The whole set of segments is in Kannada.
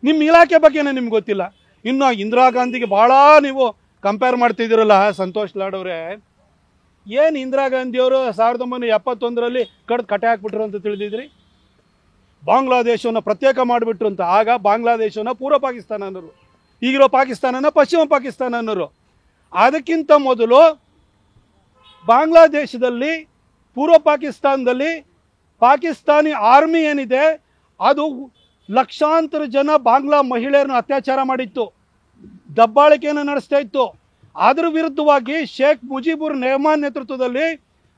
ನಿಮ್ಮ ಇಲಾಖೆ ಬಗ್ಗೆನೇ ನಿಮ್ಗೆ ಗೊತ್ತಿಲ್ಲ. ಇನ್ನು ಇಂದಿರಾ ಗಾಂಧಿಗೆ ಭಾಳ ನೀವು ಕಂಪೇರ್ ಮಾಡ್ತಿದ್ದೀರಲ್ಲ ಸಂತೋಷ್ ಲಾಡ್ ಅವರೇ. ಏನು ಇಂದಿರಾ ಗಾಂಧಿಯವರು 1971ರಲ್ಲಿ ಕಟ್ಟೆ ಹಾಕ್ಬಿಟ್ರು ಅಂತ ತಿಳಿದಿದ್ರಿ? ಬಾಂಗ್ಲಾದೇಶವನ್ನು ಪ್ರತ್ಯೇಕ ಮಾಡಿಬಿಟ್ರು ಅಂತ. ಆಗ ಬಾಂಗ್ಲಾದೇಶವನ್ನು ಪೂರ್ವ ಪಾಕಿಸ್ತಾನ ಅನ್ನೋರು, ಈಗಿರೋ ಪಾಕಿಸ್ತಾನನ ಪಶ್ಚಿಮ ಪಾಕಿಸ್ತಾನ ಅನ್ನೋರು. ಅದಕ್ಕಿಂತ ಮೊದಲು ಬಾಂಗ್ಲಾದೇಶದಲ್ಲಿ ಪೂರ್ವ ಪಾಕಿಸ್ತಾನದಲ್ಲಿ ಪಾಕಿಸ್ತಾನಿ ಆರ್ಮಿ ಏನಿದೆ ಅದು ಲಕ್ಷಾಂತರ ಜನ ಬಾಂಗ್ಲಾ ಮಹಿಳೆಯರನ್ನು ಅತ್ಯಾಚಾರ ಮಾಡಿತ್ತು, ದಬ್ಬಾಳಿಕೆಯನ್ನು ನಡೆಸ್ತಾ ಇತ್ತು. ಅದರ ವಿರುದ್ಧವಾಗಿ ಶೇಖ್ ಮುಜಿಬುರ್ ರೆಹಮಾನ್ ನೇತೃತ್ವದಲ್ಲಿ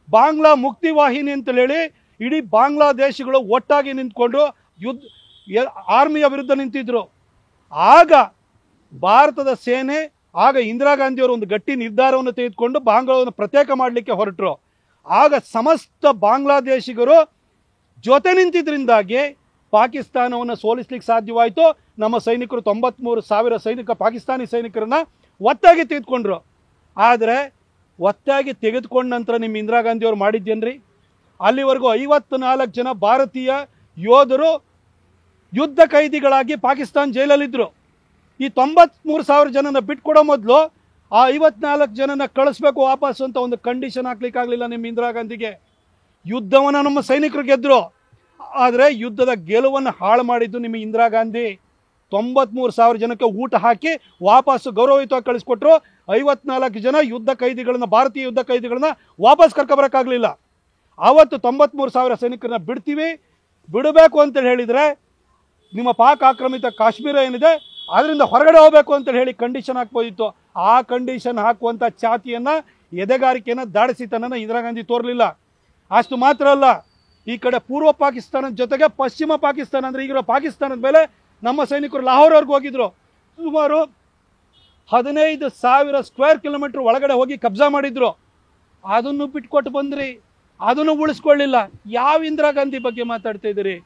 ಬಾಂಗ್ಲಾ ಮುಕ್ತಿ ವಾಹಿನಿ ಅಂತೇಳಿ ಹೇಳಿ ಇಡೀ ಬಾಂಗ್ಲಾದೇಶಗಳು ಒಟ್ಟಾಗಿ ನಿಂತ್ಕೊಂಡು ಆರ್ಮಿಯ ವಿರುದ್ಧ ನಿಂತಿದ್ರು. ಆಗ ಭಾರತದ ಸೇನೆ, ಆಗ ಇಂದಿರಾ ಗಾಂಧಿಯವರು ಒಂದು ಗಟ್ಟಿ ನಿರ್ಧಾರವನ್ನು ತೆಗೆದುಕೊಂಡು ಬಾಂಗ್ಲಾವನ್ನು ಪ್ರತ್ಯೇಕ ಮಾಡಲಿಕ್ಕೆ ಹೊರಟರು. ಆಗ ಸಮಸ್ತ ಬಾಂಗ್ಲಾದೇಶಿಗರು ಜೊತೆ ನಿಂತಿದ್ರಿಂದಾಗಿ ಪಾಕಿಸ್ತಾನವನ್ನು ಸೋಲಿಸ್ಲಿಕ್ಕೆ ಸಾಧ್ಯವಾಯಿತು. ನಮ್ಮ ಸೈನಿಕರು 93,000 ಪಾಕಿಸ್ತಾನಿ ಸೈನಿಕರನ್ನ ಒತ್ತಾಗಿ ತೆಗೆದುಕೊಂಡ್ರು. ಆದರೆ ಒತ್ತಾಗಿ ತೆಗೆದುಕೊಂಡ ನಂತರ ನಿಮ್ಮ ಇಂದಿರಾ ಗಾಂಧಿಯವರು ಮಾಡಿದ್ದೇನ್ರಿ? ಅಲ್ಲಿವರೆಗೂ 54 ಜನ ಭಾರತೀಯ ಯೋಧರು ಯುದ್ಧ ಕೈದಿಗಳಾಗಿ ಪಾಕಿಸ್ತಾನ ಜೈಲಲ್ಲಿದ್ದರು. ಈ 93,000 ಜನನ ಬಿಟ್ಕೊಡೋ ಮೊದಲು ಆ 54 ಜನನ ಕಳಿಸ್ಬೇಕು ವಾಪಸ್ ಅಂತ ಒಂದು ಕಂಡೀಷನ್ ಹಾಕ್ಲಿಕ್ಕಾಗಲಿಲ್ಲ ನಿಮ್ಮ ಇಂದಿರಾ ಗಾಂಧಿಗೆ. ಯುದ್ಧವನ್ನು ನಮ್ಮ ಸೈನಿಕರು ಗೆದ್ದರು, ಆದರೆ ಯುದ್ಧದ ಗೆಲುವನ್ನು ಹಾಳು ಮಾಡಿದ್ದು ನಿಮ್ಮ ಇಂದಿರಾ ಗಾಂಧಿ. 93,000 ಜನಕ್ಕೆ ಊಟ ಹಾಕಿ ವಾಪಸ್ಸು ಗೌರವಯುತವಾಗಿ ಕಳಿಸ್ಕೊಟ್ರು. 54 ಜನ ಯುದ್ಧ ಕೈದಿಗಳನ್ನ, ಭಾರತೀಯ ಯುದ್ಧ ಕೈದಿಗಳನ್ನ ವಾಪಸ್ ಕರ್ಕೊಬರೋಕ್ಕಾಗಲಿಲ್ಲ. ಆವತ್ತು 93,000 ಸೈನಿಕರನ್ನ ಬಿಡಬೇಕು ಅಂತೇಳಿ ಹೇಳಿದರೆ ನಿಮ್ಮ ಪಾಕ್ ಆಕ್ರಮಿತ ಕಾಶ್ಮೀರ ಏನಿದೆ ಅದರಿಂದ ಹೊರಗಡೆ ಹೋಗಬೇಕು ಅಂತೇಳಿ ಹೇಳಿ ಕಂಡೀಷನ್ ಹಾಕ್ಬೋದಿತ್ತು. ಆ ಕಂಡೀಷನ್ ಹಾಕುವಂಥ ಛಾತಿಯನ್ನು, ಎದೆಗಾರಿಕೆಯನ್ನು, ದಾಳಿಸಿತನನ್ನು ಇಂದಿರಾ ಗಾಂಧಿ ತೋರಲಿಲ್ಲ. ಅಷ್ಟು ಮಾತ್ರ ಅಲ್ಲ, ಈ ಕಡೆ ಪೂರ್ವ ಪಾಕಿಸ್ತಾನದ ಜೊತೆಗೆ ಪಶ್ಚಿಮ ಪಾಕಿಸ್ತಾನ ಅಂದರೆ ಈಗಿರೋ ಪಾಕಿಸ್ತಾನದ ಮೇಲೆ ನಮ್ಮ ಸೈನಿಕರು ಲಾಹೋರ್ವರೆಗೂ ಹೋಗಿದ್ರು. ಸುಮಾರು 15,000 ಸ್ಕ್ವೇರ್ ಕಿಲೋಮೀಟರ್ ಒಳಗಡೆ ಹೋಗಿ ಕಬ್ಜಾ ಮಾಡಿದ್ರು. ಅದನ್ನು ಬಿಟ್ಕೊಟ್ಟು ಬಂದ್ರಿ, ಅದನ್ನು ಉಳಿಸ್ಕೊಳ್ಳಿಲ್ಲ. ಯಾವ ಇಂದಿರಾ ಗಾಂಧಿ ಬಗ್ಗೆ ಮಾತಾಡ್ತಾ ಇದ್ದೀರಿ?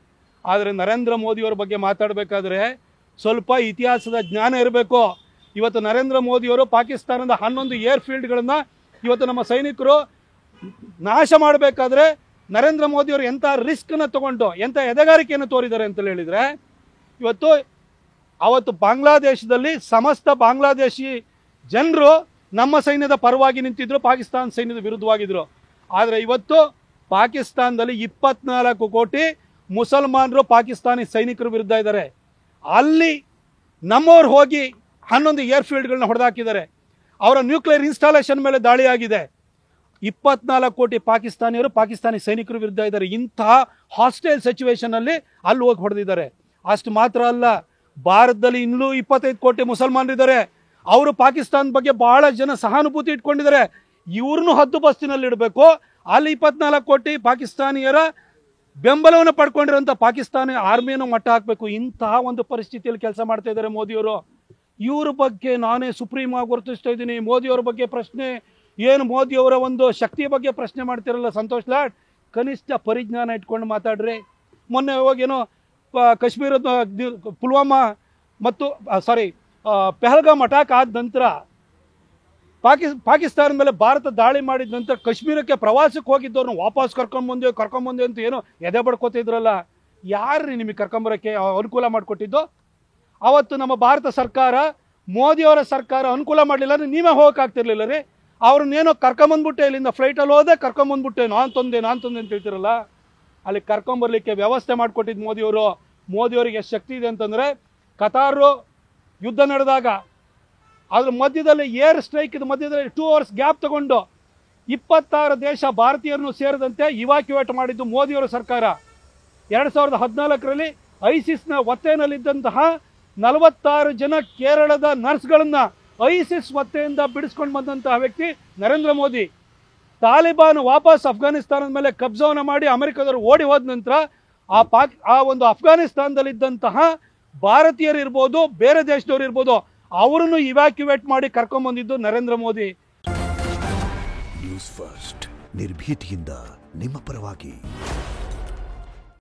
ಆದರೆ ನರೇಂದ್ರ ಮೋದಿಯವರ ಬಗ್ಗೆ ಮಾತಾಡಬೇಕಾದ್ರೆ ಸ್ವಲ್ಪ ಇತಿಹಾಸದ ಜ್ಞಾನ ಇರಬೇಕು. ಇವತ್ತು ನರೇಂದ್ರ ಮೋದಿಯವರು ಪಾಕಿಸ್ತಾನದ 11 ಏರ್ಫೀಲ್ಡ್ಗಳನ್ನು ಇವತ್ತು ನಮ್ಮ ಸೈನಿಕರು ನಾಶ ಮಾಡಬೇಕಾದ್ರೆ ನರೇಂದ್ರ ಮೋದಿಯವರು ಎಂಥ ರಿಸ್ಕನ್ನು ತಗೊಂಡು ಎಂಥ ಎದೆಗಾರಿಕೆಯನ್ನು ತೋರಿದ್ದಾರೆ ಅಂತ ಹೇಳಿದರೆ, ಅವತ್ತು ಬಾಂಗ್ಲಾದೇಶದಲ್ಲಿ ಸಮಸ್ತ ಬಾಂಗ್ಲಾದೇಶಿ ಜನರು ನಮ್ಮ ಸೈನ್ಯದ ಪರವಾಗಿ ನಿಂತಿದ್ರು, ಪಾಕಿಸ್ತಾನ ಸೈನ್ಯದ ವಿರುದ್ಧವಾಗಿದ್ರು. ಆದರೆ ಇವತ್ತು ಪಾಕಿಸ್ತಾನದಲ್ಲಿ 24 ಕೋಟಿ ಮುಸಲ್ಮಾನರು ಪಾಕಿಸ್ತಾನಿ ಸೈನಿಕರ ವಿರುದ್ಧ ಇದ್ದಾರೆ. ಅಲ್ಲಿ ನಮ್ಮವ್ರು ಹೋಗಿ 11 ಏರ್ಫೀಲ್ಡ್ಗಳನ್ನ ಹೊಡೆದಾಕಿದ್ದಾರೆ. ಅವರ ನ್ಯೂಕ್ಲಿಯರ್ ಇನ್ಸ್ಟಾಲೇಷನ್ ಮೇಲೆ ದಾಳಿ ಆಗಿದೆ. 24 ಕೋಟಿ ಪಾಕಿಸ್ತಾನಿಯರು ಪಾಕಿಸ್ತಾನಿ ಸೈನಿಕರ ವಿರುದ್ಧ ಇದ್ದಾರೆ. ಇಂತಹ ಹಾಸ್ಟೈಲ್ ಸಿಚುವೇಶನಲ್ಲಿ ಅಲ್ಲಿ ಹೋಗಿ ಹೊಡೆದಿದ್ದಾರೆ. ಅಷ್ಟು ಮಾತ್ರ ಅಲ್ಲ, ಭಾರತದಲ್ಲಿ ಇನ್ನೂ 25 ಕೋಟಿ ಮುಸಲ್ಮಾನರಿದ್ದಾರೆ. ಅವರು ಪಾಕಿಸ್ತಾನ ಬಗ್ಗೆ ಬಹಳ ಜನ ಸಹಾನುಭೂತಿ ಇಟ್ಕೊಂಡಿದ್ದಾರೆ. ಇವ್ರನ್ನೂ ಹದ್ದು ಬಸ್ತಿನಲ್ಲಿ ಇಡಬೇಕು. ಅಲ್ಲಿ 24 ಕೋಟಿ ಪಾಕಿಸ್ತಾನಿಯರ ಬೆಂಬಲವನ್ನು ಪಡ್ಕೊಂಡಿರೋಂಥ ಪಾಕಿಸ್ತಾನಿ ಆರ್ಮಿಯನ್ನು ಮಟ್ಟ ಹಾಕಬೇಕು. ಇಂತಹ ಒಂದು ಪರಿಸ್ಥಿತಿಯಲ್ಲಿ ಕೆಲಸ ಮಾಡ್ತಾ ಇದ್ದಾರೆ ಮೋದಿಯವರು. ಇವ್ರ ಬಗ್ಗೆ ನಾನೇ ಸುಪ್ರೀಂ ಆಗಿ ಗುರುತಿಸ್ತಾ ಇದ್ದೀನಿ. ಮೋದಿಯವರ ಬಗ್ಗೆ ಪ್ರಶ್ನೆ ಏನು, ಮೋದಿಯವರ ಒಂದು ಶಕ್ತಿಯ ಬಗ್ಗೆ ಪ್ರಶ್ನೆ ಮಾಡ್ತಿರಲ್ಲ ಸಂತೋಷ್ ಲಾಡ್, ಕನಿಷ್ಠ ಪರಿಜ್ಞಾನ ಇಟ್ಕೊಂಡು ಮಾತಾಡ್ರಿ. ಮೊನ್ನೆ ಹೋಗೇನೋ ಕಾಶ್ಮೀರದ ಪುಲ್ವಾಮಾ ಮತ್ತು ಪೆಹಲ್ಗಾಮ್ ಅಟ್ಯಾಕ್ ಆದ ನಂತರ ಪಾಕಿಸ್ತಾನದ ಮೇಲೆ ಭಾರತ ದಾಳಿ ಮಾಡಿದ ನಂತರ ಕಾಶ್ಮೀರಕ್ಕೆ ಪ್ರವಾಸಕ್ಕೆ ಹೋಗಿದ್ದವ್ರನ್ನ ವಾಪಸ್ ಕರ್ಕೊಂಬಂದೆ ಅಂತ ಏನೋ ಎದೆ ಬಡ್ಕೋತಿದ್ರಲ್ಲ, ಯಾರ್ರಿ ನಿಮಗೆ ಕರ್ಕೊಂಬರೋಕ್ಕೆ ಅನುಕೂಲ ಮಾಡಿಕೊಟ್ಟಿದ್ದು? ಅವತ್ತು ನಮ್ಮ ಭಾರತ ಸರ್ಕಾರ, ಮೋದಿಯವರ ಸರ್ಕಾರ ಅನುಕೂಲ ಮಾಡಲಿಲ್ಲ ಅಂದರೆ ನೀವೇ ಹೋಗೋಕ್ಕಾಗ್ತಿರ್ಲಿಲ್ಲ ರೀ. ಅವ್ರನ್ನೇನೋ ಕರ್ಕೊಂಬಂದ್ಬಿಟ್ಟೆ, ಇಲ್ಲಿಂದ ಫ್ಲೈಟಲ್ಲಿ ಹೋದೆ ಕರ್ಕೊಂಬಂದ್ಬಿಟ್ಟೆ, ನಾನು ತಂದೆ ಅಂತ ಹೇಳ್ತಿರಲ್ಲ. ಅಲ್ಲಿ ಕರ್ಕೊಂಬರ್ಲಿಕ್ಕೆ ವ್ಯವಸ್ಥೆ ಮಾಡಿಕೊಟ್ಟಿದ್ದು ಮೋದಿಯವರು. ಮೋದಿಯವರಿಗೆ ಎಷ್ಟು ಶಕ್ತಿ ಇದೆ ಅಂತಂದರೆ, ಕತಾರು ಯುದ್ಧ ನಡೆದಾಗ ಅದ್ರ ಮಧ್ಯದಲ್ಲಿ ಏರ್ ಸ್ಟ್ರೈಕ್ದ ಮಧ್ಯದಲ್ಲಿ 2 hours ಗ್ಯಾಪ್ ತಗೊಂಡು 26 ದೇಶ ಭಾರತೀಯರನ್ನು ಸೇರಿದಂತೆ ಇವಾಕ್ಯುವೇಟ್ ಮಾಡಿದ್ದು ಮೋದಿಯವರ ಸರ್ಕಾರ. 2014ರಲ್ಲಿ ಐಸಿಸ್ನ ಒತ್ತೆಯಲ್ಲಿದ್ದಂತಹ 46 ಜನ ಕೇರಳದ ನರ್ಸ್ಗಳನ್ನು ಐಸಿಸ್ ಒತ್ತೆಯಿಂದ ಬಿಡಿಸ್ಕೊಂಡು ಬಂದಂತಹ ವ್ಯಕ್ತಿ ನರೇಂದ್ರ ಮೋದಿ. ತಾಲಿಬಾನ್ ವಾಪಸ್ ಅಫ್ಘಾನಿಸ್ತಾನದ ಮೇಲೆ ಕಬ್ಜಾವನ್ನು ಮಾಡಿ ಅಮೆರಿಕದವರು ಓಡಿ ಹೋದ ನಂತರ ಆ ಒಂದು ಅಫ್ಘಾನಿಸ್ತಾನದಲ್ಲಿದ್ದಂತಹ ಭಾರತೀಯರು ಇರ್ಬೋದು, ಬೇರೆ ದೇಶದವರು ಇರ್ಬೋದು, ಅವರನ್ನು ಇವ್ಯಾಕ್ಯುವೇಟ್ ಮಾಡಿ ಕರ್ಕೊಂಡ್ಬಂದಿದ್ದು ನರೇಂದ್ರ ಮೋದಿ. ನ್ಯೂಸ್ ಫಸ್ಟ್, ನಿರ್ಭೀತಿಯಿಂದ ನಿಮ್ಮ ಪರವಾಗಿ.